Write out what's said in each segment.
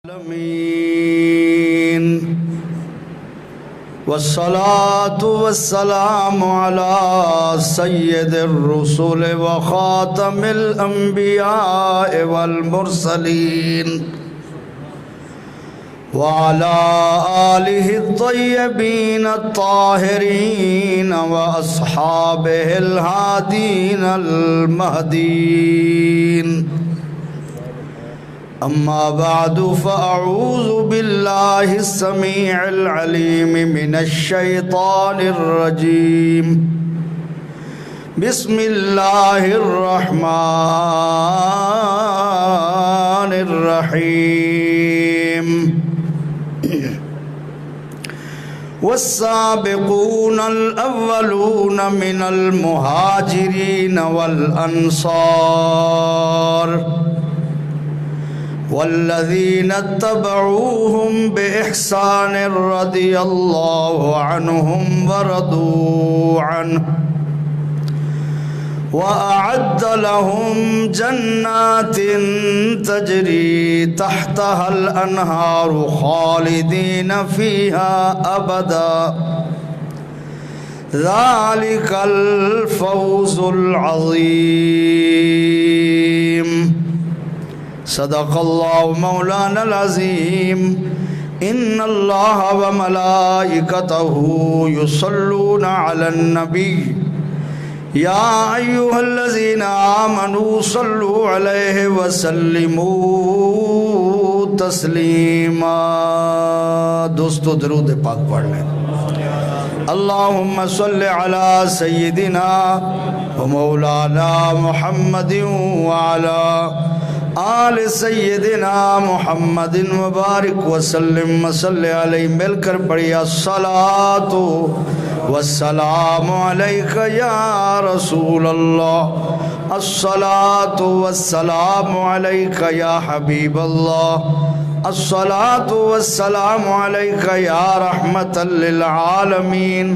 العالمين والصلاة والسلام على سيد الرسل وخاتم الأنبياء والمرسلين وعلى آله الطيبين الطاهرين وأصحابه الهادين المهديين. أما بعد فأعوذ بالله السميع العليم من الشيطان الرجيم. بسم الله الرحمن الرحيم. والسابقون الأولون من المهاجرين والأنصار والذين اتبعوهم بإحسان رضي الله عنهم ورضوا عنه وأعد لهم جنات تجري تحتها الأنهار خالدين فيها أبدا ذلك الفوز العظيم. صدق الله مولانا العظيم. إن الله وملائكته يصلون على النبي يا أيها الذين آمنوا صلوا عليه وسلموا تسليما. دوستو درود پاک پڑھ لیں. اللهم صل على سيدنا ومولانا محمد وعلى آل سیدنا محمد مبارک وسلم وصلی علیہ. مل کر پڑھیا الصلاۃ والسلام علیک یا رسول اللہ، الصلاۃ والسلام علیک یا حبیب اللہ، الصلاۃ والسلام علیک یا رحمت للعالمین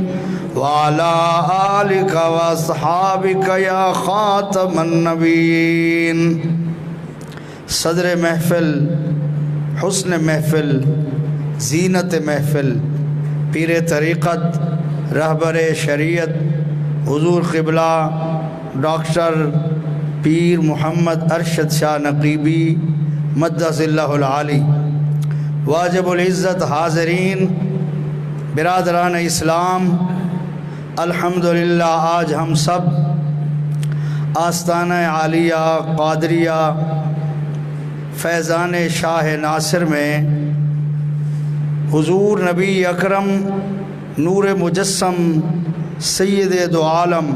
وعلی آلک واصحابک یا خاتم النبیین. صدر محفل، حسن محفل، زینت محفل، پیر طریقت، رہبر شریعت حضور قبلہ ڈاکٹر پیر محمد ارشد شاہ نقیبی مدث اللہ العالی، واجب العزت حاضرین، برادران اسلام، الحمدللہ آج ہم سب آستانہ عالیہ قادریہ فیضان شاہ ناصر میں حضور نبی اکرم نور مجسم سید دو عالم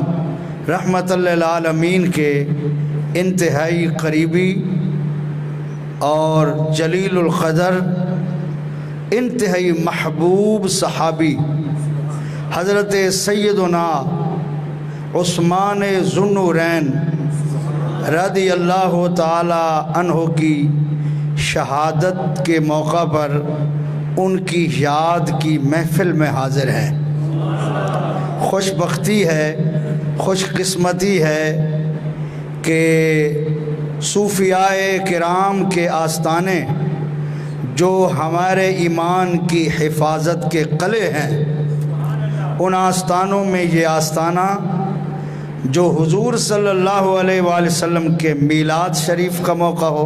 رحمت للعالمین کے انتہائی قریبی اور جلیل القدر انتہائی محبوب صحابی حضرت سیدنا عثمان ذو النورین رضی اللہ تعالی عنہ کی شہادت کے موقع پر ان کی یاد کی محفل میں حاضر ہیں. خوش بختی ہے، خوش قسمتی ہے کہ صوفیاء کرام کے آستانے جو ہمارے ایمان کی حفاظت کے قلعے ہیں، ان آستانوں میں یہ آستانہ جو حضور صلی اللہ علیہ وآلہ وسلم کے میلاد شریف کا موقع ہو،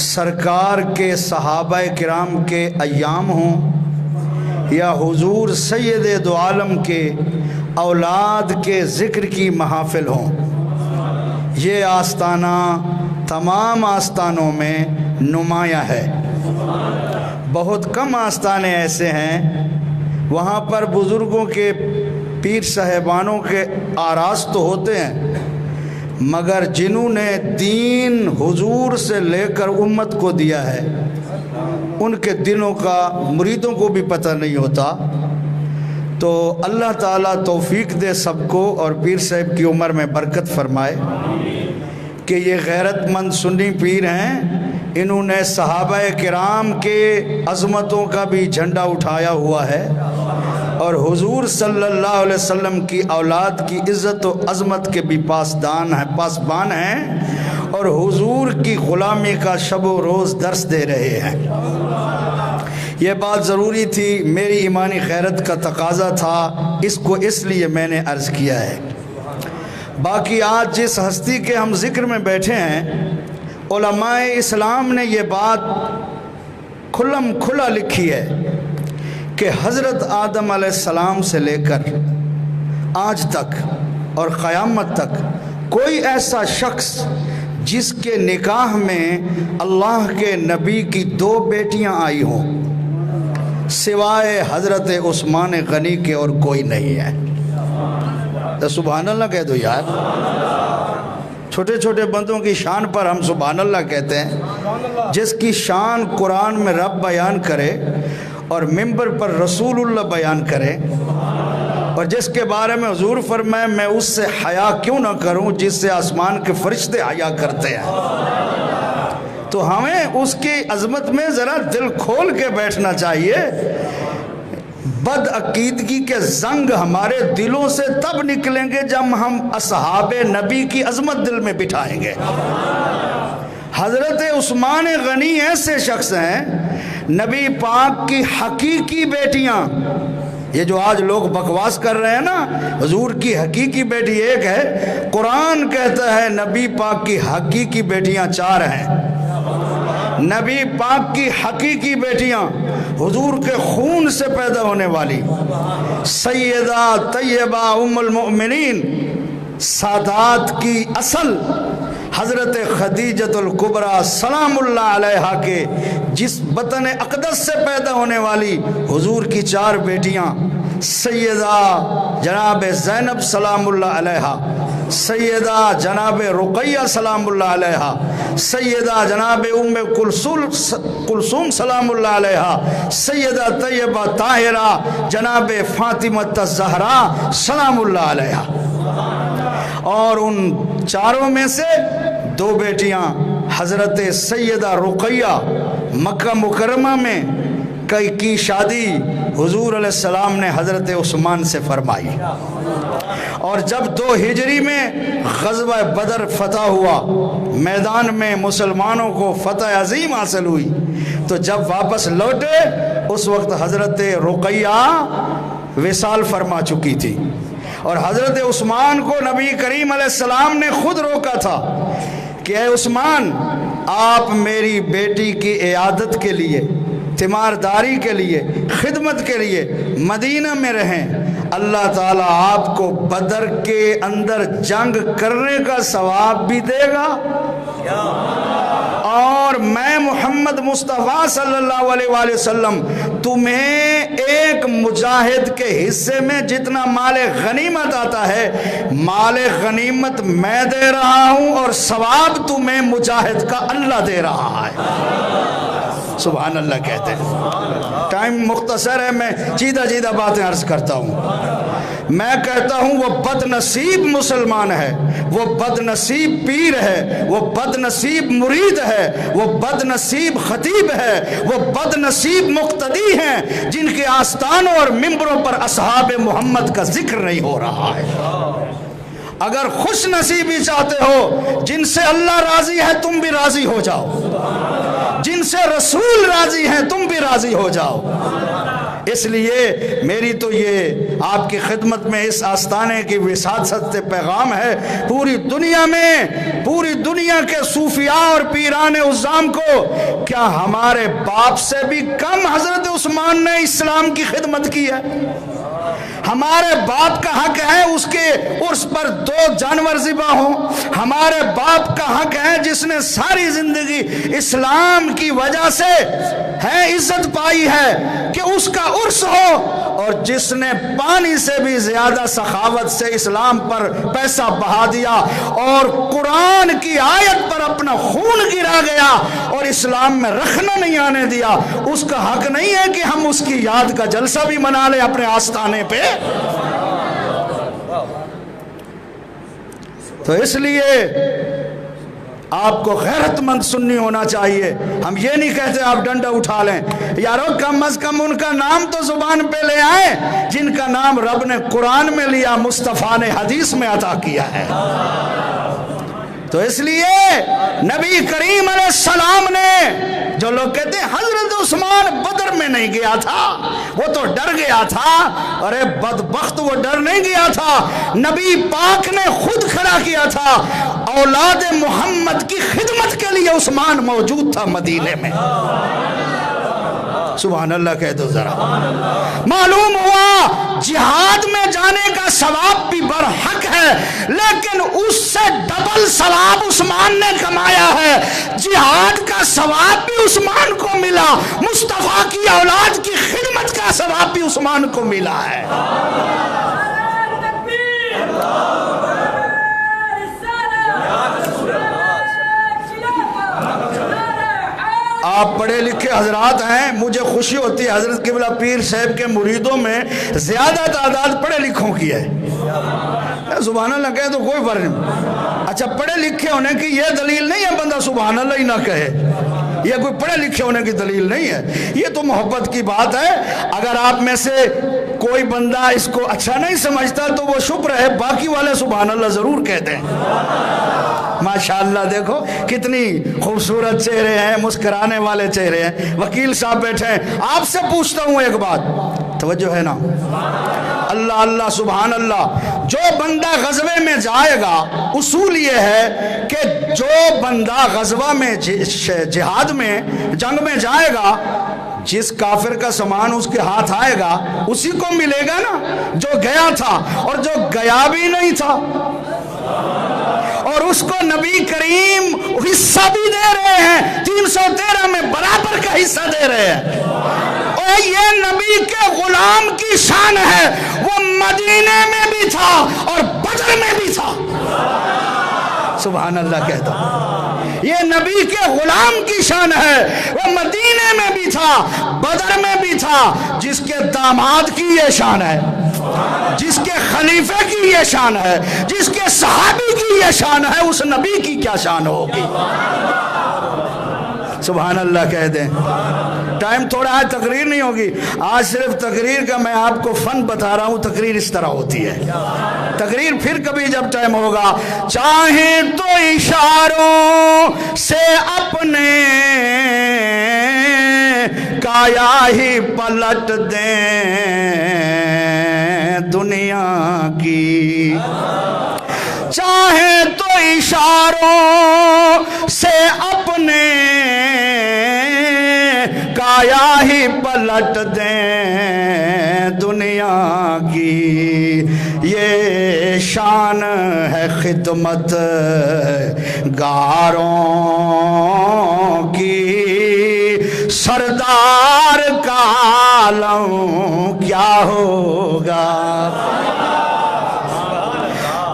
سرکار کے صحابہ کرام کے ایام ہوں، یا حضور سید دو عالم کے اولاد کے ذکر کی محافل ہوں، یہ آستانہ تمام آستانوں میں نمایاں ہے. بہت کم آستانے ایسے ہیں وہاں پر بزرگوں کے پیر صاحبانوں کے آراز تو ہوتے ہیں، مگر جنہوں نے دین حضور سے لے کر امت کو دیا ہے ان کے دلوں کا مریدوں کو بھی پتہ نہیں ہوتا. تو اللہ تعالیٰ توفیق دے سب کو اور پیر صاحب کی عمر میں برکت فرمائے کہ یہ غیرت مند سنی پیر ہیں. انہوں نے صحابہ کرام کے عظمتوں کا بھی جھنڈا اٹھایا ہوا ہے اور حضور صلی اللہ علیہ وسلم کی اولاد کی عزت و عظمت کے بھی پاسبان ہیں اور حضور کی غلامی کا شب و روز درس دے رہے ہیں۔ یہ بات ضروری تھی، میری ایمانی غیرت کا تقاضا تھا، اس کو اس لیے میں نے عرض کیا ہے۔ باقی آج جس ہستی کے ہم ذکر میں بیٹھے ہیں، علماء اسلام نے یہ بات کھلم کھلا لکھی ہے کہ حضرت آدم علیہ السلام سے لے کر آج تک اور قیامت تک کوئی ایسا شخص جس کے نکاح میں اللہ کے نبی کی 2 بیٹیاں آئی ہوں سوائے حضرت عثمان غنی کے اور کوئی نہیں ہے۔ تو سبحان اللہ کہہ دو یار، چھوٹے چھوٹے بندوں کی شان پر ہم سبحان اللہ کہتے ہیں۔ جس کی شان قرآن میں رب بیان کرے اور منبر پر رسول اللہ بیان کرے، اور جس کے بارے میں حضور فرمائے میں اس سے حیا کیوں نہ کروں جس سے آسمان کے فرشتے حیا کرتے ہیں، تو ہمیں اس کی عظمت میں ذرا دل کھول کے بیٹھنا چاہیے۔ بد عقیدگی کے زنگ ہمارے دلوں سے تب نکلیں گے جب ہم اصحاب نبی کی عظمت دل میں بٹھائیں گے۔ حضرت عثمان غنی ایسے شخص ہیں، نبی پاک کی حقیقی بیٹیاں، یہ جو آج لوگ بکواس کر رہے ہیں نا، حضور کی حقیقی بیٹی ایک ہے، قرآن کہتا ہے نبی پاک کی حقیقی بیٹیاں 4 ہیں۔ نبی پاک کی حقیقی بیٹیاں حضور کے خون سے پیدا ہونے والی سیدہ طیبہ ام المؤمنین، سادات کی اصل حضرت خدیجۃ الکبریٰ سلام اللہ علیہا کے جس بطن اقدس سے پیدا ہونے والی حضور کی 4 بیٹیاں، سیدہ جناب زینب سلام اللہ علیہا، سیدہ جناب رقیہ سلام اللہ علیہا، سیدہ جناب ام کلثوم سلام اللہ علیہا، سیدہ طیبہ طاہرہ جناب فاطمہ الزہرا سلام اللہ علیہا۔ اور ان 4 میں سے 2 بیٹیاں حضرت سیدہ رقیہ مکہ مکرمہ میں کی شادی حضور علیہ السلام نے حضرت عثمان سے فرمائی، اور جب 2 ہجری میں غزوہ بدر فتح ہوا، میدان میں مسلمانوں کو فتح عظیم حاصل ہوئی، تو جب واپس لوٹے اس وقت حضرت رقیہ وصال فرما چکی تھی، اور حضرت عثمان کو نبی کریم علیہ السلام نے خود روکا تھا کہ اے عثمان، آپ میری بیٹی کی عیادت کے لیے، تیمارداری کے لیے، خدمت کے لیے مدینہ میں رہیں، اللہ تعالیٰ آپ کو بدر کے اندر جنگ کرنے کا ثواب بھی دے گا، اور میں محمد مصطفیٰ صلی اللہ علیہ وآلہ وسلم تمہیں ایک مجاہد کے حصے میں جتنا مال غنیمت آتا ہے، مال غنیمت میں دے رہا ہوں، اور ثواب تمہیں مجاہد کا اللہ دے رہا ہے۔ سبحان اللہ کہتے ہیں۔ ٹائم مختصر ہے، میں چیدہ باتیں عرض کرتا ہوں۔ میں کہتا ہوں وہ بد نصیب مسلمان ہے، وہ بد نصیب پیر ہے، وہ بد نصیب مرید ہے، وہ بد نصیب خطیب ہے، وہ بد نصیب مقتدی ہیں جن کے آستانوں اور ممبروں پر اصحاب محمد کا ذکر نہیں ہو رہا ہے۔ اگر خوش نصیبی چاہتے ہو، جن سے اللہ راضی ہے تم بھی راضی ہو جاؤ، جن سے رسول راضی ہیں تم بھی راضی ہو جاؤ۔ اس لیے میری تو یہ آپ کی خدمت میں اس آستانے کی وساطت سے پیغام ہے، پوری دنیا میں، پوری دنیا کے صوفیاء اور پیران عظام کو، کیا ہمارے باپ سے بھی کم حضرت عثمان نے اسلام کی خدمت کی ہے؟ ہمارے باپ کا حق ہے اس کے عرس پر 2 جانور ذبح ہوں، ہمارے باپ کا حق ہے جس نے ساری زندگی اسلام کی وجہ سے ہے عزت پائی ہے کہ اس کا عرس ہو، اور جس نے پانی سے بھی زیادہ سخاوت سے اسلام پر پیسہ بہا دیا اور قرآن کی آیت پر اپنا خون گرا گیا اور اسلام میں رکھنا نہیں آنے دیا، اس کا حق نہیں ہے کہ ہم اس کی یاد کا جلسہ بھی منا لیں اپنے آستانے پہ۔ تو اس لیے آپ کو غیرت مند سنی ہونا چاہیے۔ ہم یہ نہیں کہتے آپ ڈنڈا اٹھا لیں، یارو کم از کم ان کا نام تو زبان پہ لے آئیں جن کا نام رب نے قرآن میں لیا، مصطفیٰ نے حدیث میں عطا کیا ہے۔ تو اس لیے نبی کریم علیہ السلام نے، جو لوگ کہتے ہیں حضرت عثمان بدر میں نہیں گیا تھا، وہ تو ڈر گیا تھا، ارے بدبخت وہ ڈر نہیں گیا تھا، نبی پاک نے خود کھڑا کیا تھا، اولاد محمد کی خدمت کے لیے عثمان موجود تھا مدینے میں۔ سبحان اللہ کہہ دو ذرا۔ معلوم ہوا جہاد میں جانے کا ثواب بھی برحق ہے، لیکن اس سے ڈبل ثواب عثمان نے کمایا ہے۔ جہاد کا ثواب بھی عثمان کو ملا، مصطفیٰ کی اولاد کی خدمت کا ثواب بھی عثمان کو ملا ہے۔ آپ پڑھے لکھے حضرات ہیں، مجھے خوشی ہوتی ہے حضرت قبلہ پیر صاحب کے مریدوں میں زیادہ تعداد پڑھے لکھوں کی ہے۔ سبحان اللہ کہے تو کوئی فرق نہیں۔ اچھا پڑھے لکھے ہونے کی یہ دلیل نہیں ہے بندہ سبحان اللہ ہی نہ کہے، یہ کوئی پڑھے لکھے ہونے کی دلیل نہیں ہے، یہ تو محبت کی بات ہے۔ اگر آپ میں سے کوئی بندہ اس کو اچھا نہیں سمجھتا تو وہ چپ رہے، باقی والے سبحان اللہ ضرور کہتے ہیں۔ ماشاءاللہ دیکھو کتنی خوبصورت چہرے ہیں، مسکرانے والے چہرے ہیں۔ وکیل صاحب بیٹھے ہیں، آپ سے پوچھتا ہوں ایک بات، توجہ ہے نا؟ اللہ اللہ سبحان اللہ۔ جو بندہ غزوے میں جائے گا، اصول یہ ہے کہ جو بندہ غزوہ میں جہاد میں جنگ میں جائے گا، جس کافر کا سامان اس کے ہاتھ آئے گا اسی کو ملے گا نا، جو گیا تھا اور جو گیا بھی نہیں تھا، اور اس کو نبی کریم حصہ بھی دے رہے ہیں، 313 میں برابر کا حصہ دے رہے ہیں۔ اور یہ نبی کے غلام کی شان ہے، وہ مدینے میں بھی تھا اور بدر میں بھی تھا۔ سبحان اللہ کہتا ہوں، یہ نبی کے غلام کی شان ہے، وہ مدینے میں بھی تھا، بدر میں بھی تھا۔ جس کے داماد کی یہ شان ہے، جس کے خلیفے کی یہ شان ہے، جس کے صحابی کی یہ شان ہے، اس نبی کی کیا شان ہوگی؟ سبحان اللہ کہہ دیں۔ ٹائم تھوڑا ہے، تقریر نہیں ہوگی آج، صرف تقریر کا میں آپ کو فن بتا رہا ہوں۔ تقریر اس طرح ہوتی ہے، تقریر پھر کبھی جب ٹائم ہوگا، چاہیں تو اشاروں سے اپنے کایا ہی پلٹ دیں دنیا کی، چاہیں تو اشاروں سے اپنے کایا ہی پلٹ دیں دنیا کی، یہ شان ہے خدمت گاروں کی، سردار کا عالم کیا ہوگا؟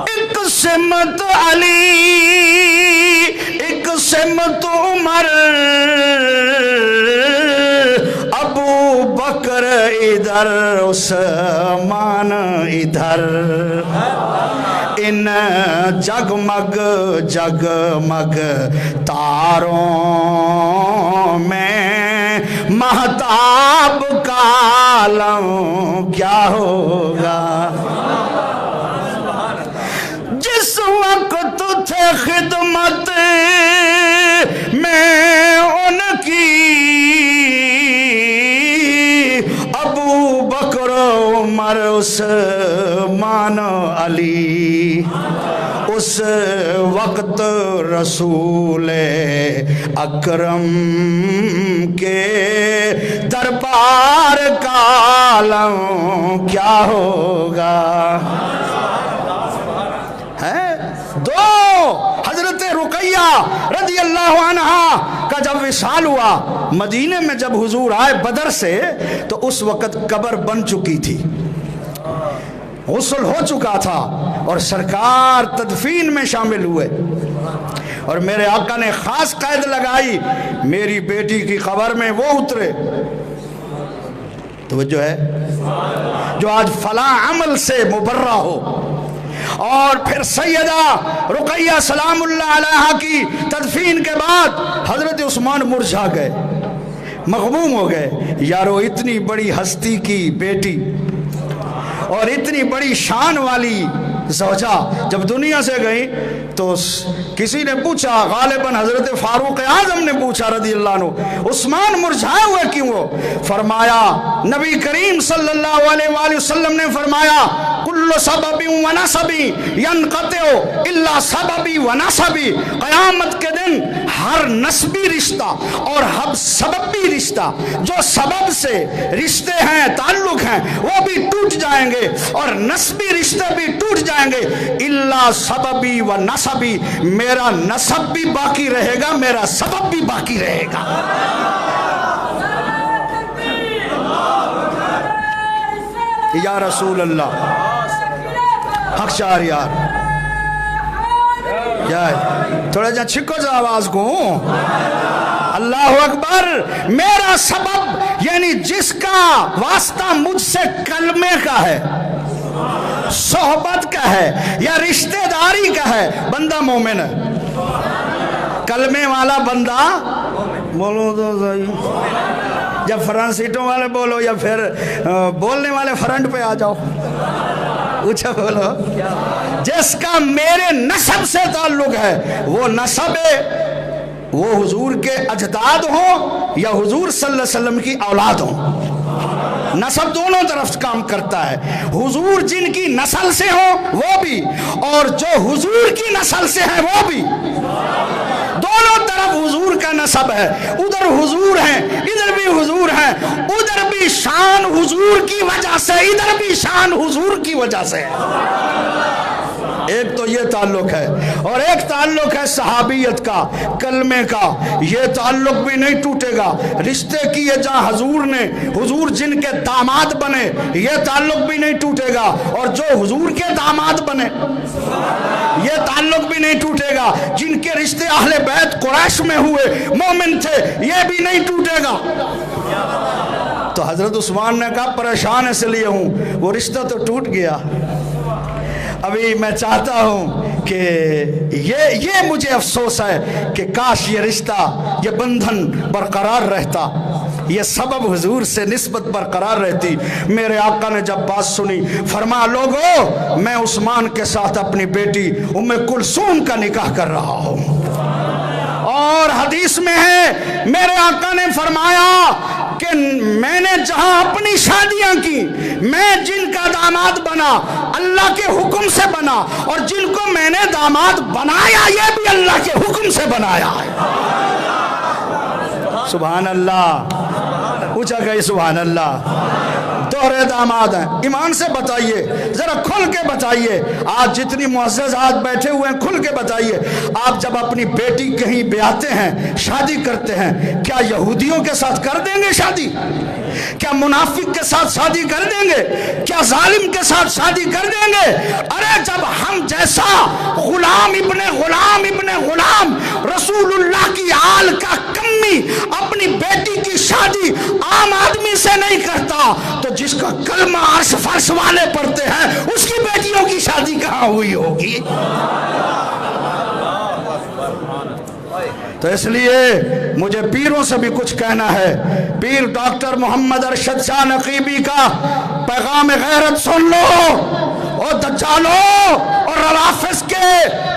ایک سمت علی، ایک سمت عمر، ابو بکر ادھر عثمان ادھر، ان جگمگ جگمگ تاروں میں مہتاب کا عالم کیا ہوگا؟ جس وقت تھے خدمت میں ان کی، ابو بکر عمر عثمان علی، اس وقت رسول اکرم کے دربار کا عالم کیا ہوگا؟ دو حضرت رقیہ رضی اللہ عنہا کا جب وصال ہوا، مدینے میں جب حضور آئے بدر سے، تو اس وقت قبر بن چکی تھی، غسل ہو چکا تھا، اور سرکار تدفین میں شامل ہوئے، اور میرے آقا نے خاص قید لگائی، میری بیٹی کی قبر میں وہ اترے۔ توجہ ہے؟ جو آج فلاں عمل سے مبرہ ہو۔ اور پھر سیدہ رقیہ سلام اللہ علیہا کی تدفین کے بعد حضرت عثمان مرجھا گئے، مغموم ہو گئے۔ یارو اتنی بڑی ہستی کی بیٹی اور اتنی بڑی شان والی زوجہ جب دنیا سے گئی تو کسی نے پوچھا، غالباً حضرت فاروق اعظم نے پوچھا رضی اللہ عنہ، عثمان مرجھائے ہوئے کیوں ہو؟ فرمایا، نبی کریم صلی اللہ علیہ وآلہ وسلم نے فرمایا، کل سبب و نسب ینقطع الا سببی و نسبی، قیامت کے دن ہر نسبی رشتہ اور ہر سببی رشتہ، جو سبب سے رشتے ہیں، تعلق ہیں، وہ بھی ٹوٹ جائیں گے اور نسبی رشتے بھی ٹوٹ جائیں گے، الا سببی و نسبی، میرا نسب بھی باقی رہے گا، میرا سبب بھی باقی رہے گا۔ یا رسول اللہ، حق شاہر یار، تھوڑا جا چھکو جا آواز کو، اللہ اکبر۔ میرا سبب یعنی جس کا واسطہ مجھ سے کلمے کا ہے، صحبت کا ہے یا رشتہ داری کا ہے، بندہ مومن ہے۔ کلمے والا بندہ بولو تو صحیح، یا فرنٹ سیٹوں والے بولو یا پھر بولنے والے فرنٹ پہ آ جاؤ، اونچا بولو، جس کا میرے نسب سے تعلق ہے، وہ نسب ہے، وہ حضور کے اجداد ہوں یا حضور صلی اللہ علیہ وسلم کی اولاد ہوں، نسب دونوں طرف کام کرتا ہے۔ حضور جن کی نسل سے ہوں وہ بھی، اور جو حضور کی نسل سے ہیں وہ بھی، دونوں طرف حضور کا نسب ہے، ادھر حضور ہیں ادھر بھی حضور ہیں، ادھر بھی شان حضور کی وجہ سے ادھر بھی شان حضور کی وجہ سے ہے۔ ایک تو یہ تعلق ہے، اور ایک تعلق ہے صحابیت کا، کلمے کا، یہ تعلق بھی نہیں ٹوٹے گا۔ رشتے کیے جہاں حضور نے، حضور جن کے داماد بنے، یہ تعلق بھی نہیں ٹوٹے گا، اور جو حضور کے داماد بنے یہ تعلق بھی نہیں ٹوٹے گا، جن کے رشتے اہل بیت قریش میں ہوئے، مومن تھے، یہ بھی نہیں ٹوٹے گا۔ تو حضرت عثمان نے کہا پریشان اس لیے ہوں، وہ رشتہ تو ٹوٹ گیا، ابھی میں چاہتا ہوں کہ یہ مجھے افسوس ہے کہ کاش یہ رشتہ، یہ بندھن برقرار رہتا، یہ سبب حضور سے نسبت برقرار رہتی۔ میرے آقا نے جب بات سنی، فرمایا لوگو، میں عثمان کے ساتھ اپنی بیٹی ام کلثوم کا نکاح کر رہا ہوں۔ اور حدیث میں ہے میرے آقا نے فرمایا کہ میں نے جہاں اپنی شادیاں کی، میں جن کا داماد بنا اللہ کے حکم سے بنا، اور جن کو میں نے داماد بنایا یہ بھی اللہ کے حکم سے بنایا ہے۔ سبحان اللہ، پوچھا گئی سبحان اللہ۔ دوہرے داماد ہیں، ایمان سے بتائیے، ذرا کھل کے بتائیے، آج جتنی معزز آج بیٹھے ہوئے ہیں کھل کے بتائیے، آپ جب اپنی بیٹی کہیں بیاتے ہیں، شادی کرتے ہیں، کیا یہودیوں کے ساتھ کر دیں گے شادی؟ کیا منافق کے ساتھ شادی کر دیں گے؟ کیا ظالم کے ساتھ شادی کر دیں گے؟ ارے جب ہم جیسا غلام ابن غلام رسول اللہ کی آل کا کمی اپنی بیٹی کی شادی عام آدمی سے نہیں کرتا، تو جس کا کلمہ عرش فرش والے پڑھتے ہیں اس کی بیٹیوں کی شادی کہاں ہوئی ہوگی؟ تو اس لیے مجھے پیروں سے بھی کچھ کہنا ہے۔ پیر ڈاکٹر محمد ارشد شاہ نقیبی کا پیغام غیرت سن لو، اور دجالوں اور رافض کے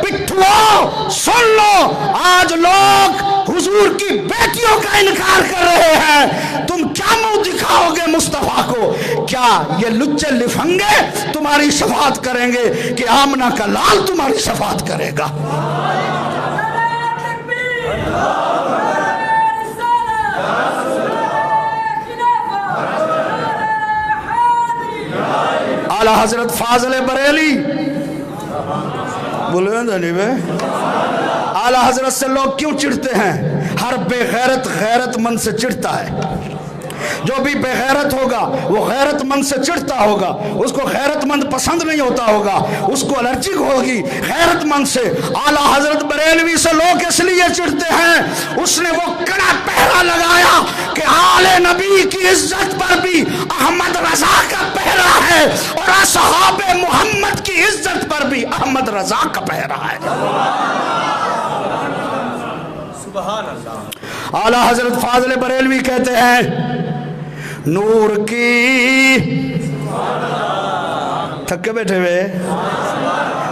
پٹھوں سن لو۔ آج لوگ حضور کی بیٹیوں کا انکار کر رہے ہیں، تم کیا منہ دکھاؤ گے مصطفیٰ کو؟ کیا یہ لچے لفنگے تمہاری شفاعت کریں گے کہ آمنہ کا لال تمہاری شفاعت کرے گا؟ اعلیٰ حضرت فاضل بریلی بولے نہیں بے، اعلیٰ حضرت سے لوگ کیوں چڑھتے ہیں؟ ہر بے غیرت غیرت مند سے چڑھتا ہے، جو بھی بے غیرت ہوگا وہ غیرت مند سے چڑھتا ہوگا، اس کو غیرت مند پسند نہیں ہوتا ہوگا، اس کو الرجک ہوگی غیرت مند سے۔ اعلیٰ حضرت بریلوی سے لوگ اس لیے چڑھتے ہیں، اس نے وہ کڑا پہرا لگایا کہ آل نبی کی عزت پر بھی احمد رضا کا پہرا ہے، اور اصحاب محمد کی عزت پر بھی احمد رضا کا پہرا ہے۔ اعلیٰ حضرت فاضل بریلوی کہتے ہیں نور کی تھکے بیٹھے ہوئے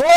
2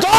2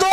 2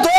2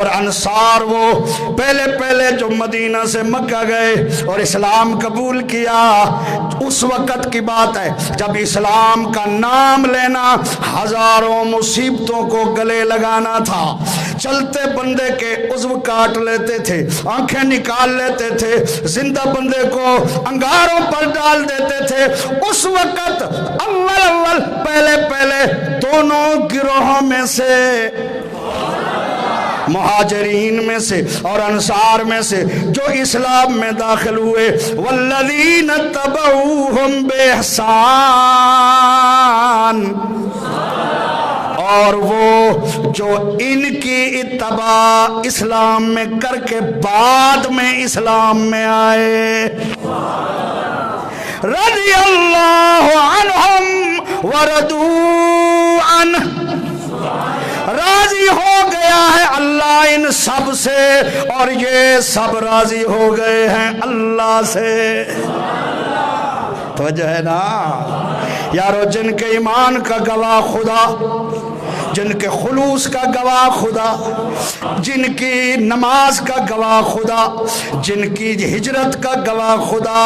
اور انصار وہ پہلے پہلے جو مدینہ سے مکہ گئے اور اسلام قبول کیا، اس وقت کی بات ہے جب اسلام کا نام لینا ہزاروں مصیبتوں کو گلے لگانا تھا، چلتے بندے کے عضو کاٹ لیتے تھے، آنکھیں نکال لیتے تھے، زندہ بندے کو انگاروں پر ڈال دیتے تھے۔ اس وقت اول پہلے دونوں گروہوں میں سے، مہاجرین میں سے اور انصار میں سے جو اسلام میں داخل ہوئے، والذین تبعوہم بإحسان، اور وہ جو ان کی اتباع اسلام میں کر کے بعد میں اسلام میں آئے، رضی اللہ عنہم ورضوا عنہ، راضی ہو گیا ہے اللہ ان سب سے اور یہ سب راضی ہو گئے ہیں اللہ سے۔ توجہ ہے نا یارو، جن کے ایمان کا گواہ خدا، جن کے خلوص کا گواہ خدا، جن کی نماز کا گواہ خدا، جن کی ہجرت کا گواہ خدا،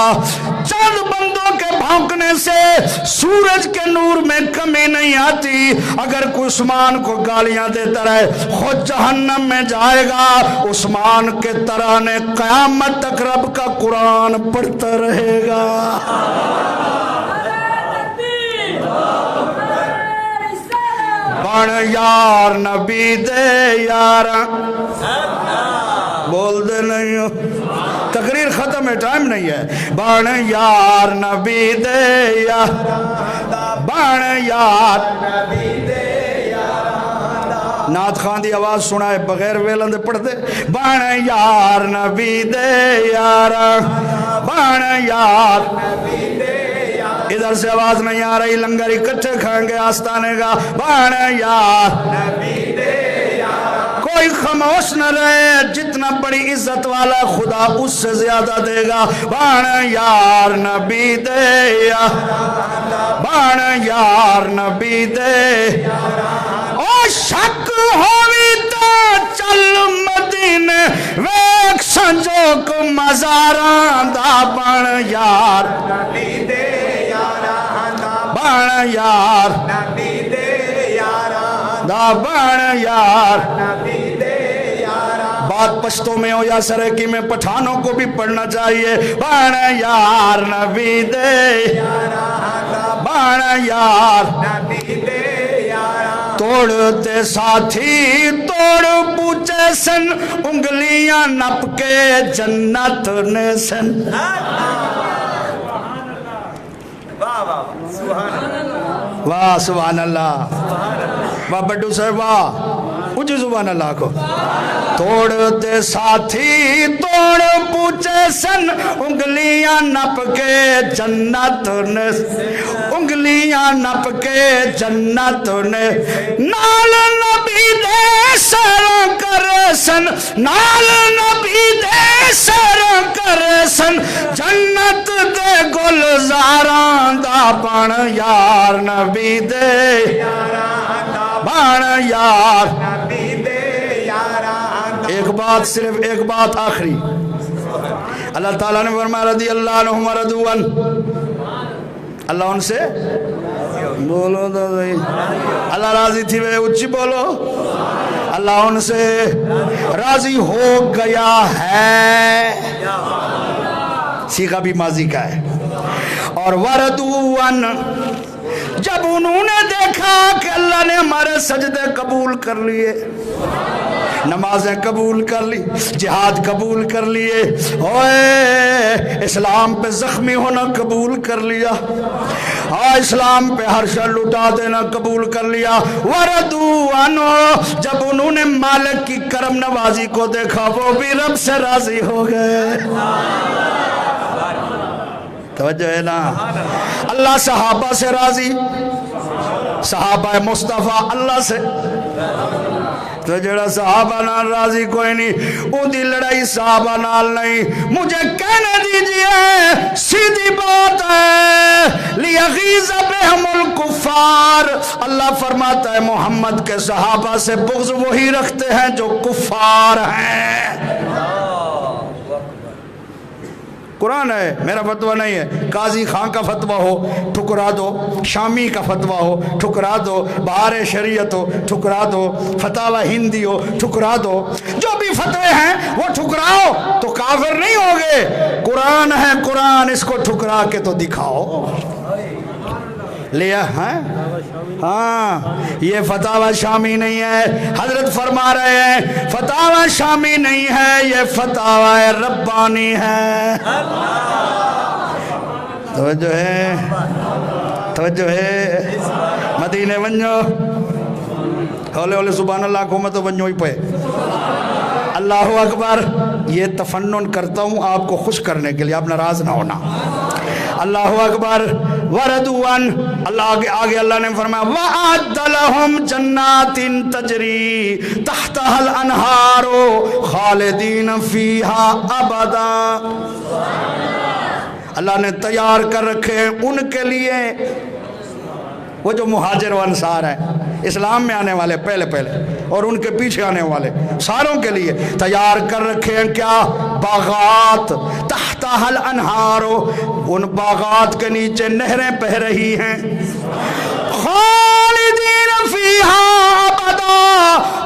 چند بندوں کے بھونکنے سے سورج کے نور میں کمی نہیں آتی۔ اگر کوئی عثمان کو گالیاں دیتا رہے خود جہنم میں جائے گا، عثمان کے ترانے قیامت تک رب کا قرآن پڑھتا رہے گا۔ بن یار نبی دے یار، بول دے نہیں ہو، تقریر ختم ہے، ٹائم نہیں ہے۔ بن یار نبی دے یار، بن یار نبی دے یار، نعت خان دی آواز سنائے بغیر ویلن دے پڑھ دے۔ بن یار نبی دے یار، بن یار نبی دے، ادھر سے آواز نہیں آ رہی، لنگر اکٹھے کھائیں گے آستانے کا۔ بن یار نبی دے یار، کوئی خاموش نہ رہے، جتنا بڑی عزت والا خدا اس سے زیادہ دے گا۔ بن یار نبی دے یار، بن یار نبی دے، او شک ہوئی تو چل مدینے ویک سنجوک مزاران دا۔ بن یار نبی دے، بن یار نبی دے یار، دا بن یار نبی دے یار۔ بات پشتوں میں ہو یا سرکی میں، پٹھانوں کو بھی پڑھنا چاہیے۔ بن یار نبی دے، بن یار نبی دے یار، توڑتے ساتھی توڑ پوچھے سن، انگلیاں نپ کے جنت نے سن۔ واہ سبحان اللہ، واہ بڈو صاحب واہ، اونچی سبحان اللہ کو۔ توڑتے ساتھی توڑ پوچھے سن، انگلیاں نپ کے جنت نے، انگلیاں نپ کے جنت نے، نال نبی دے سر کرے سن، نال نبی دے سر کرے سن، جنت دے گلزاراں دا۔ بن یار نبی دے، بن یار نبی دے یار۔ ایک بات، صرف ایک بات آخری، اللہ تعالیٰ نے فرمایا رضی اللہ عنہم ورضوا عنہ، اللہ ان سے بولو تو صحیح، اللہ راضی تھی وہ اچھی بولو، اللہ ان سے راضی ہو گیا ہے، سیغہ بھی ماضی کا ہے۔ اور ورضوا عنہ، جب انہوں نے دیکھا کہ اللہ نے ہمارے سجدے قبول کر لیے، نمازیں قبول کر لی، جہاد قبول کر لیے، اوے اسلام پہ زخمی ہونا قبول کر لیا، اسلام پہ ہر شر لٹا دینا قبول کر لیا، ورضوا عنہ، جب انہوں نے مالک کی کرم نوازی کو دیکھا وہ بھی رب سے راضی ہو گئے۔ توجہ ہے نا، اللہ صحابہ سے راضی، صحابہ مصطفیٰ اللہ سے، تو جڑا صحابہ نال راضی کوئی نہیں، اون دی لڑائی صحابہ نال نہیں۔ مجھے کہنے دیجئے، سیدھی بات ہے، لیغیظ بہم الکفار، اللہ فرماتا ہے محمد کے صحابہ سے بغض وہی رکھتے ہیں جو کفار ہیں۔ قرآن ہے، میرا فتویٰ نہیں ہے۔ قاضی خان کا فتویٰ ہو ٹھکرا دو، شامی کا فتویٰ ہو ٹھکرا دو، بہار شریعت ہو ٹھکرا دو، فتاوی ہندی ہو ٹھکرا دو، جو بھی فتوے ہیں وہ ٹھکراؤ تو کافر نہیں ہوگے۔ قرآن ہے، قرآن، اس کو ٹھکرا کے تو دکھاؤ۔ لیا ہے ہاں، یہ فتاوی شامی نہیں ہے، حضرت فرما رہے ہیں فتاوی شامی نہیں ہے، یہ فتاوی ربانی ہے۔ توجہ ہے، توجہ ہے، مدینے ونجو، ہولے ہولے سبحان اللہ کو میں تو ونجو ہی پہ۔ اللہ اکبر، یہ تفنن کرتا ہوں آپ کو خوش کرنے کے لیے، آپ ناراض نہ ہونا۔ اللہ اکبر، وردوان، اللہ آگے اللہ نے فرمایا وَأَعَدَّ لَهُمْ جَنَّاتٍ تَجْرِي تَحْتَهَا الْأَنْهَارُ خَالِدِينَ فِيهَا أَبَدًا، اللہ نے تیار کر رکھے ان کے لیے، وہ جو مہاجر و انصار ہیں، اسلام میں آنے والے پہلے اور ان کے پیچھے آنے والے ساروں کے لیے تیار کر رکھے ہیں کیا؟ باغات، تحتها الانہار، ان باغات کے نیچے نہریں بہہ رہی ہیں، خالدین فیہا ابدا،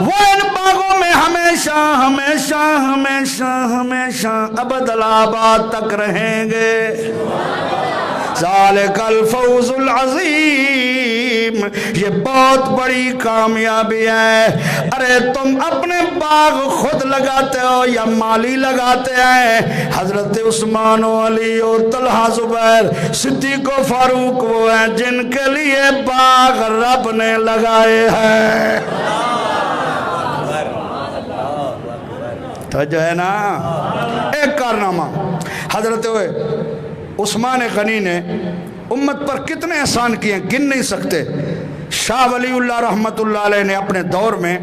وہ ان باغوں میں ہمیشہ ہمیشہ ہمیشہ ہمیشہ ابد الآباد تک رہیں گے۔ ذالک الفوز العظیم، یہ بہت بڑی کامیابی ہے۔ ارے تم اپنے باغ خود لگاتے ہو یا مالی لگاتے ہیں؟ حضرت عثمان و علی و طلحہ زبیر صدیق و فاروق وہ ہیں جن کے لیے باغ رب نے لگائے ہیں۔ تو جو ہے نا ایک کارنامہ، حضرت عثمان غنی نے امت پر کتنے احسان کیے ہیں گن نہیں سکتے۔ شاہ ولی اللہ رحمت اللہ علیہ نے اپنے دور میں،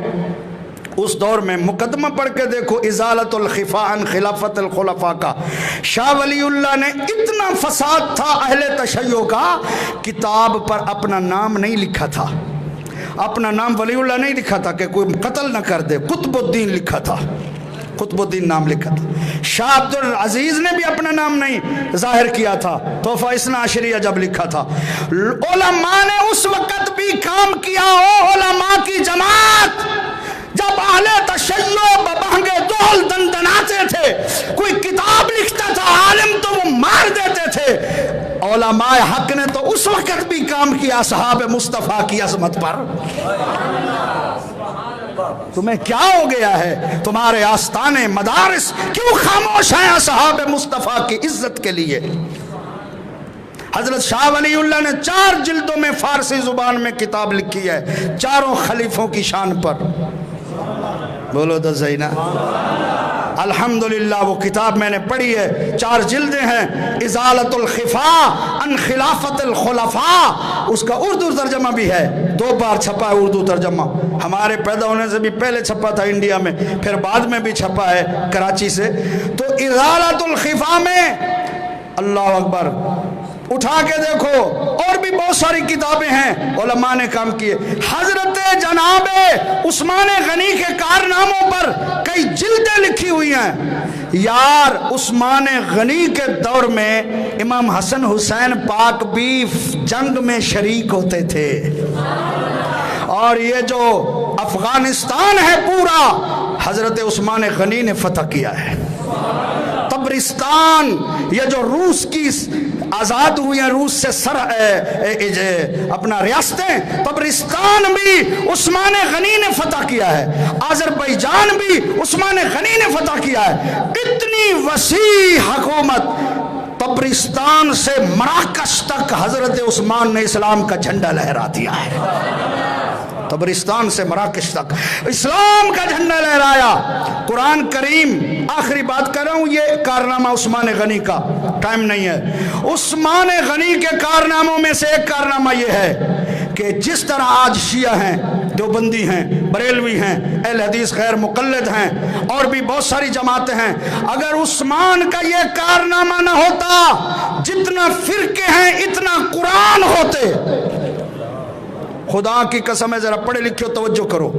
اس دور میں مقدمہ پڑھ کے دیکھو ازالت الخفاء عن خلافت الخلفاء کا، شاہ ولی اللہ نے اتنا فساد تھا اہل تشیع کا، کتاب پر اپنا نام نہیں لکھا تھا، اپنا نام ولی اللہ نہیں لکھا تھا کہ کوئی قتل نہ کر دے، قطب الدین لکھا تھا، قطب الدین نام لکھا تھا۔ شاہ عبد العزیز نے بھی اپنا نام نہیں ظاہر کیا تھا، تحفہ اثنا عشریہ جب لکھا تھا۔ علماء نے اس وقت بھی کام کیا ہو، علماء کی جماعت جب اہل تشیع ببہنگے دول دندناتے تھے، کوئی کتاب لکھتا تھا عالم تو وہ مار دیتے تھے۔ علماء حق نے تو اس وقت بھی کام کیا اصحاب مصطفیٰ کی عظمت پر۔ تمہیں کیا ہو گیا ہے؟ تمہارے آستانے مدارس کیوں خاموش ہیں اصحاب مصطفیٰ کی عزت کے لیے؟ حضرت شاہ ولی اللہ نے 4 جلدوں میں فارسی زبان میں کتاب لکھی ہے، چاروں خلیفوں کی شان پر۔ بولو تو صحیح نا؟ الحمدللہ وہ کتاب میں نے پڑھی ہے، 4 جلدیں ہیں، ازالت الخفاء عن خلافت الخلفاء، اس کا اردو ترجمہ بھی ہے، 2 بار چھپا ہے اردو ترجمہ، ہمارے پیدا ہونے سے بھی پہلے چھپا تھا انڈیا میں، پھر بعد میں بھی چھپا ہے کراچی سے۔ تو ازالت الخفاء میں اللہ اکبر اٹھا کے دیکھو، اور بھی بہت ساری کتابیں ہیں علماء نے کام کیے۔ حضرت جناب عثمان غنی کے کارناموں پر کئی جلدیں لکھی ہوئی ہیں۔ یار عثمان غنی کے دور میں امام حسن حسین پاک بھی جنگ میں شریک ہوتے تھے، اور یہ جو افغانستان ہے پورا حضرت عثمان غنی نے فتح کیا ہے۔ تبرستان، یہ جو روس کی آزاد ہوئی ہیں، روس سے اپنا ریاستیں، تبرستان بھی عثمان غنی نے فتح کیا ہے، آذربائیجان بھی عثمان غنی نے فتح کیا ہے۔ اتنی وسیع حکومت، تبرستان سے مراکش تک حضرت عثمان نے اسلام کا جھنڈا لہرا دیا ہے۔ تبرستان سے مراکش تک اسلام کا جھنڈا لہرایا۔ قرآن کریم، آخری بات کر رہا ہوں، یہ کارنامہ عثمان غنی کا، ٹائم نہیں ہے۔ عثمان غنی کے کارناموں میں سے ایک کارنامہ یہ ہے کہ جس طرح آج شیعہ ہیں، دیوبندی ہیں، بریلوی ہیں، اہل حدیث غیر مقلد ہیں، اور بھی بہت ساری جماعتیں ہیں، اگر عثمان کا یہ کارنامہ نہ ہوتا، جتنا فرقے ہیں اتنا قرآن ہوتے. خدا کی قسم ہے، ذرا پڑھے لکھے توجہ کرو.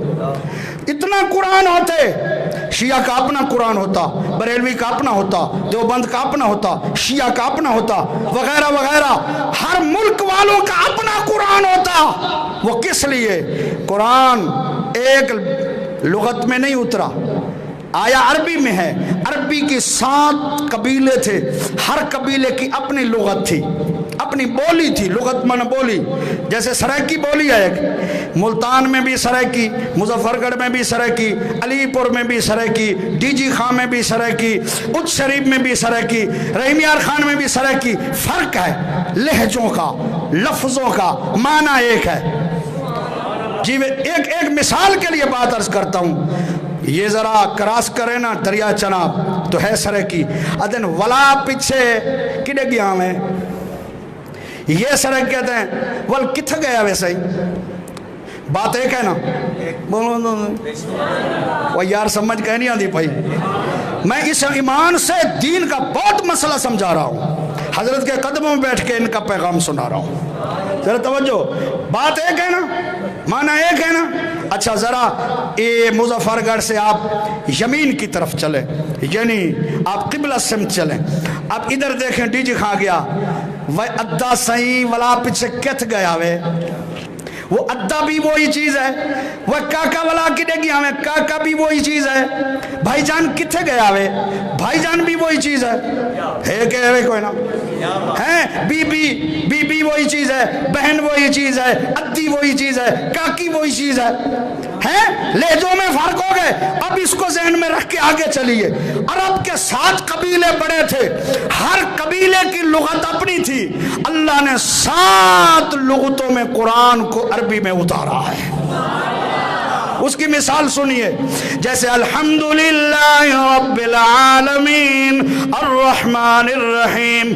اتنا قرآن ہوتے. شیعہ کا اپنا قرآن ہوتا، بریلوی کا اپنا ہوتا، دیوبند کا اپنا ہوتا، شیعہ کا اپنا ہوتا، وغیرہ وغیرہ. ہر ملک والوں کا اپنا قرآن ہوتا. وہ کس لیے؟ قرآن ایک لغت میں نہیں اترا، آیا عربی میں ہے. عربی کی 7 قبیلے تھے، ہر قبیلے کی اپنی لغت تھی، اپنی بولی تھی. لغت من بولی، جیسے سرائکی بولی ہے ایک، ملتان میں بھی سرائکی، مظفر گڑھ میں بھی سرائکی، علی پور میں بھی سرائکی، ڈی جی خان میں بھی سرائکی، اچ شریف میں بھی سرائکی، رحیم یار خان میں بھی سرائکی. فرق ہے لہجوں کا، لفظوں کا، معنی ایک ہے. جی میں ایک مثال کے لیے بات عرض کرتا ہوں. یہ ذرا کراس کرے نا دریا چناب تو ہے سرائکی. ادن ولا پیچھے کڈے گیا میں یہ سرک کہتے ہیں. ول کتھا گیا ویسے ہی بات ایک ہے نا. بولو وہ یار سمجھ کہہ نہیں آتی بھائی. میں اس ایمان سے دین کا بہت مسئلہ سمجھا رہا ہوں، حضرت کے قدموں میں بیٹھ کے ان کا پیغام سنا رہا ہوں. ذرا توجہ، بات ایک ہے نا، معنی ایک ہے نا. اچھا ذرا یہ مظفر گڑھ سے آپ یمین کی طرف چلیں، یعنی آپ قبلہ سمت چلیں. آپ ادھر دیکھیں ڈی جی خان گیا، وہ ادا سہی ولا پیچھے کت گیا وے. وہ ادا بھی وہی چیز ہے. وہ کاکا والا کدے گیا میں، کاکا بھی وہی چیز ہے. بھائی جان کتھے گیا وے، بھائی جان بھی وہی چیز ہے. کہ کوئی نا ہے، بی بی وہی چیز ہے، بہن وہی چیز ہے، ادی وہی چیز ہے، کاکی وہی چیز ہے. لہجوں میں فرق ہو گئے. اب اس کو ذہن میں رکھ کے آگے چلیے. عرب کے 7 قبیلے بڑے تھے، ہر قبیلے کی لغت اپنی تھی. اللہ نے 7 لغتوں میں قرآن کو عربی میں اتارا ہے. اس کی مثال سنیے، جیسے الحمدللہ رب العالمین الرحمن الرحیم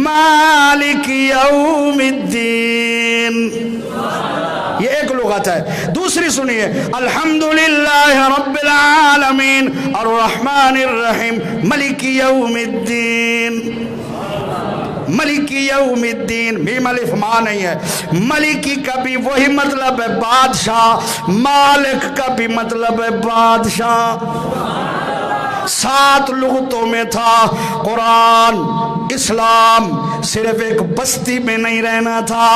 مالک یوم الدین، یہ ایک لغت ہے. دوسری سنیے، الحمدللہ رب العالمین الرحمن الرحیم مالک یوم الدین. ملکی یوم الدین میم الف ما نہیں ہے. ملکی کا بھی وہی مطلب ہے بادشاہ، مالک کا بھی مطلب ہے بادشاہ. 7 لغتوں میں تھا قرآن. اسلام صرف ایک بستی میں نہیں رہنا تھا،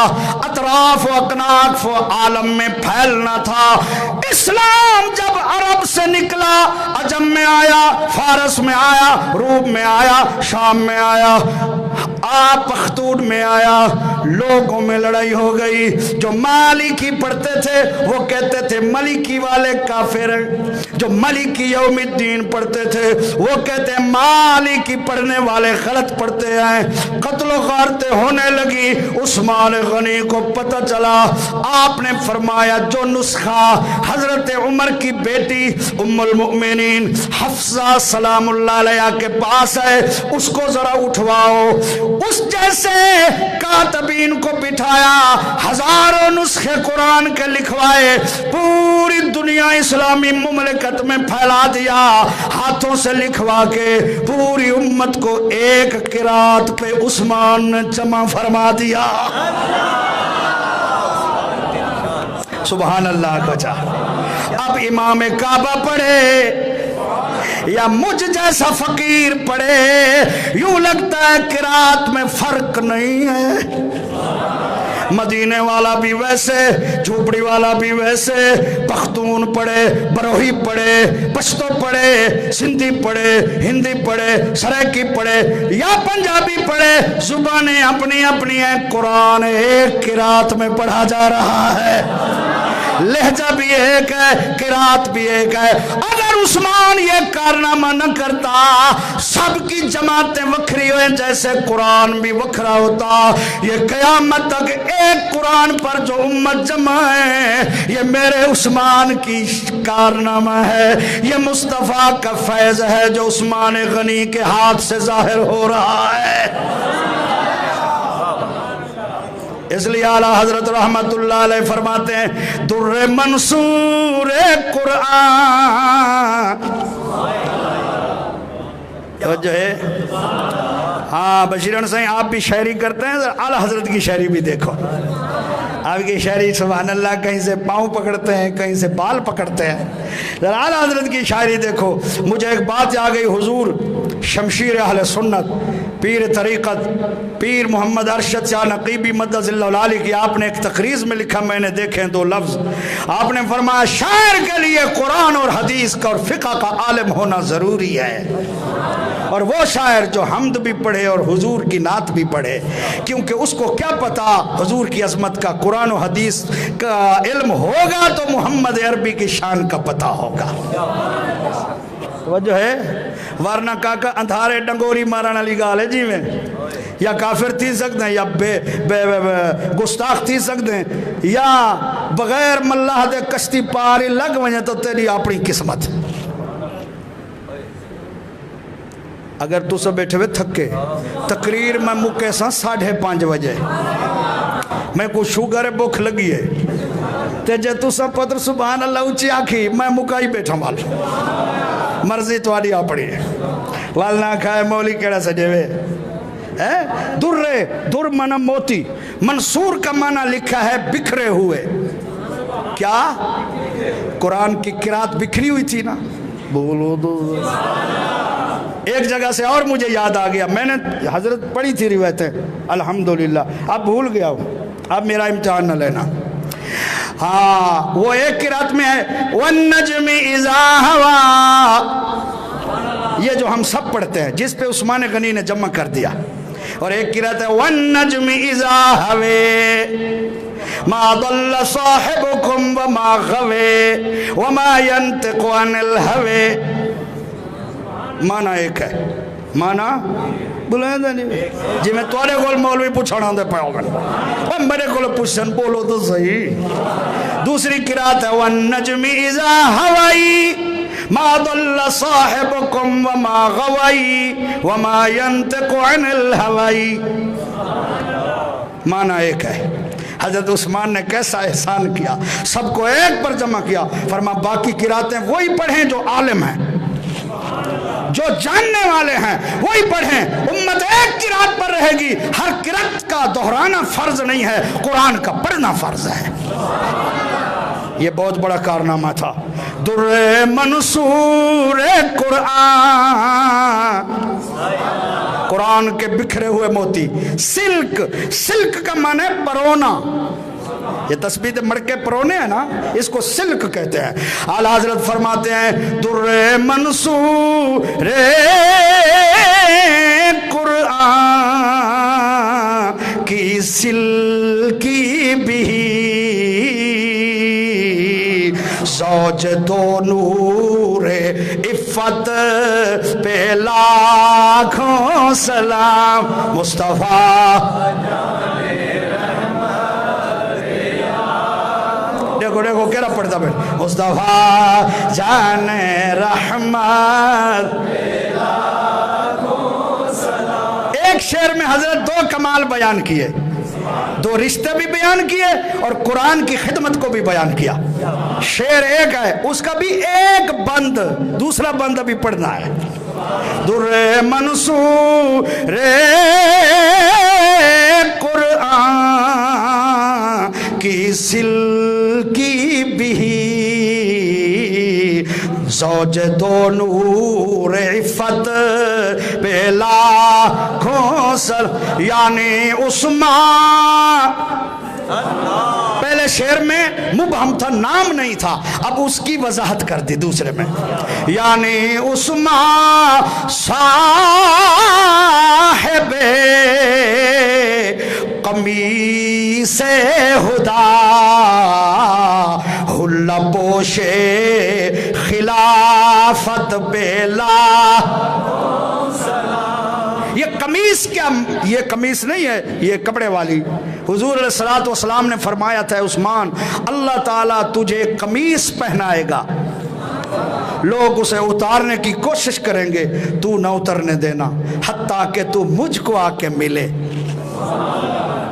اطراف و اکناف و عالم میں پھیلنا تھا. اسلام جب عرب سے نکلا، عجم میں آیا، فارس میں آیا، روم میں آیا، شام میں آیا، پختون میں آیا. لوگوں میں لڑائی ہو گئی. جو مالکی پڑھتے تھے وہ کہتے تھے ملکی والے کافر ہیں، جو ملکی یوم الدین پڑھتے تھے وہ کہتے ہیں مالکی پڑھنے والے غلط پڑھتے ہیں. قتل و غارتیں ہونے لگی. عثمان غنی کو پتہ چلا. آپ نے فرمایا جو نسخہ حضرت عمر کی بیٹی ام المؤمنین حفصہ سلام اللہ علیہ کے پاس ہے اس کو ذرا اٹھواؤ. اس جیسے کاتبین کو بٹھایا، ہزاروں نسخے قرآن کے لکھوائے، پوری دنیا اسلامی مملکت میں پھیلا دیا. ہاتھوں سے لکھوا کے پوری امت کو ایک قرات پہ عثمان نے جمع فرما دیا. سبحان اللہ کا چاہ. اب امام کعبہ پڑھے یا مجھ جیسا فقیر پڑھے، یوں لگتا ہے قرات میں فرق نہیں ہے. مدینے والا بھی ویسے، جھوپڑی والا بھی ویسے، پختون پڑھے، بروہی پڑھے، پشتو پڑھے، سندھی پڑھے، ہندی پڑھے، سرائکی پڑھے یا پنجابی پڑھے، زبانیں اپنی اپنی ہیں. قرآن ایک قرات میں پڑھا جا رہا ہے. لہجہ بھی ایک ہے، قرات بھی ایک ہے. اگر عثمان یہ کارنامہ نہ کرتا، سب کی جماعتیں وکھری ہوئے جیسے قرآن بھی وکھرا ہوتا. یہ قیامت تک ایک قرآن پر جو امت جمع ہے، یہ میرے عثمان کی کارنامہ ہے. یہ مصطفیٰ کا فیض ہے جو عثمان غنی کے ہاتھ سے ظاہر ہو رہا ہے. اس لیے اعلیٰ حضرت رحمت اللہ علیہ فرماتے ہیں در منصور قرآن جو ہے ہاں بشیرن صاحب آپ بھی شاعری کرتے ہیں، اعلیٰ حضرت کی شاعری بھی دیکھو. آپ کی شاعری سبحان اللہ کہیں سے پاؤں پکڑتے ہیں، کہیں سے بال پکڑتے ہیں. ذرا اعلیٰ حضرت کی شاعری دیکھو. مجھے ایک بات آ گئی، حضور شمشیر اہل سنت، پیر طریقت، پیر محمد ارشد شاہ نقیبی مدد اللہ العالی کی آپ نے ایک تقریر میں لکھا، میں نے دیکھے 2 لفظ. آپ نے فرمایا شاعر کے لیے قرآن اور حدیث کا اور فقہ کا عالم ہونا ضروری ہے، اور وہ شاعر جو حمد بھی پڑھے اور حضور کی نعت بھی پڑھے، کیونکہ اس کو کیا پتا حضور کی عظمت کا، قرآن و حدیث کا علم ہوگا تو محمد عربی کی شان کا پتہ ہوگا. توجہ ہے؟ ورنہ کاکا اندھارے ڈنگوری مارن والی گال ہے جی میں، یا کافر تھی سکتے ہیں، یا گستاخ تھی سکتے ہیں، یا بغیر ملاح دے کشتی پاری لگ وجہ تو تیری اپنی قسمت. اگر تو سب بیٹھے ہوئے تھکے، تقریر میں مکے ساں 5:30 بجے، میں کو شوگر بھوک لگی ہے تے جے تو سب پتر سبحان اللہ اونچی آکھی میں مکائی بیٹھا مال، مرضی تواڈی اپنی ہے. وال نہ کھائے مولی کیڑا سجے وے. در مانا موتی، منصور کا معنی لکھا ہے بکھرے ہوئے. کیا قرآن کی قرات بکھری ہوئی تھی نا؟ بولو دو. ایک جگہ سے اور مجھے یاد آ گیا، میں نے حضرت پڑھی تھی روایتیں الحمدللہ، اب بھول گیا ہوں، اب میرا امتحان نہ لینا. ہاں وہ ایک قرات میں ہے وَالنَّجْمِ إِذَا هَوَى، یہ جو ہم سب پڑھتے ہیں جس پہ عثمان غنی نے جمع کر دیا. اور ایک قرات ہے وَالنَّجْمِ إِذَا هَوَى مَا ضَلَّ صَاحِبُكُمْ وَمَا غَوَى وَمَا يَنْتِقُ عَنِ الْهَوَى. مانا ایک ہے، مانا بلائیں نہیں جی. میں توڑے کول مولوی پوچھانا دے پاؤ گا، میرے کول پوچھن بولو تو صحیح. دوسری قرات ہے وَالنَّجْمِ إِذَا هَوَى مَا ضَلَّ صَاحِبُكُمْ وَمَا غَوَى وَمَا يَنْتِقُ عَنِ الْهَوَى. مانا ایک ہے. حضرت عثمان نے کیسا احسان کیا، سب کو ایک پر جمع کیا. فرما باقی قراتیں وہی پڑھیں جو عالم ہیں، جو جاننے والے ہیں وہی پڑھیں. امت ایک قرات پر رہے گی، ہر قرات کا دہرانا فرض نہیں ہے، قرآن کا پڑھنا فرض ہے. یہ بہت بڑا کارنامہ تھا. در منصور قرآن، قرآن کے بکھرے ہوئے موتی. سلک، سلک کا معنی ہے پرونا. یہ تسبیح مڑکے پرونے ہیں نا، اس کو سلک کہتے ہیں. اعلیٰ حضرت فرماتے ہیں در منصور قرآن کی سلکی بھی زوج دو نور عفت پہ لاکھوں سلام. مصطفیٰ دیکھو دیکھو کہنا پڑھتا ہے مصطفیٰ جان رحمت. ایک شعر میں حضرت 2 کمال بیان کیے، 2 رشتے بھی بیان کیے اور قرآن کی خدمت کو بھی بیان کیا. شعر ایک ہے، اس کا بھی ایک بند، دوسرا بند ابھی پڑھنا ہے. در منصور قرآن کی سلکی بھی زوج دو نور عفت پہ لاکھوں سر. یعنی عثمان، پہلے شعر میں مبہم تھا، نام نہیں تھا، اب اس کی وضاحت کر دی دوسرے میں. یعنی عثمان صاحب قمیص ہدا حلہ پوش خلافت بیلا. یہ قمیص کیا، یہ قمیص نہیں ہے، یہ کپڑے والی. حضور علیہ السلام نے فرمایا تھا عثمان اللہ تعالیٰ تجھے قمیص پہنائے گا، لوگ اسے اتارنے کی کوشش کریں گے، تو نہ اترنے دینا حتیٰ کہ تو مجھ کو آ کے ملے.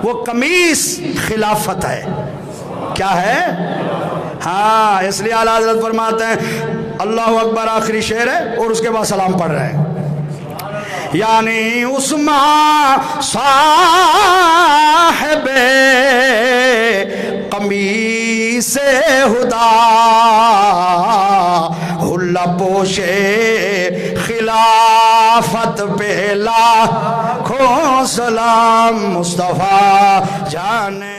وہ قمیص خلافت ہے. کیا ہے؟ ہاں اس لیے اعلیٰ حضرت فرماتے ہیں اللہ اکبر آخری شعر ہے اور اس کے بعد سلام پڑھ رہے ہیں. یعنی عثمان صاحب قمیص ہدا حلہ پوشے خلافت پہ لاکھوں سلام مصطفیٰ جانے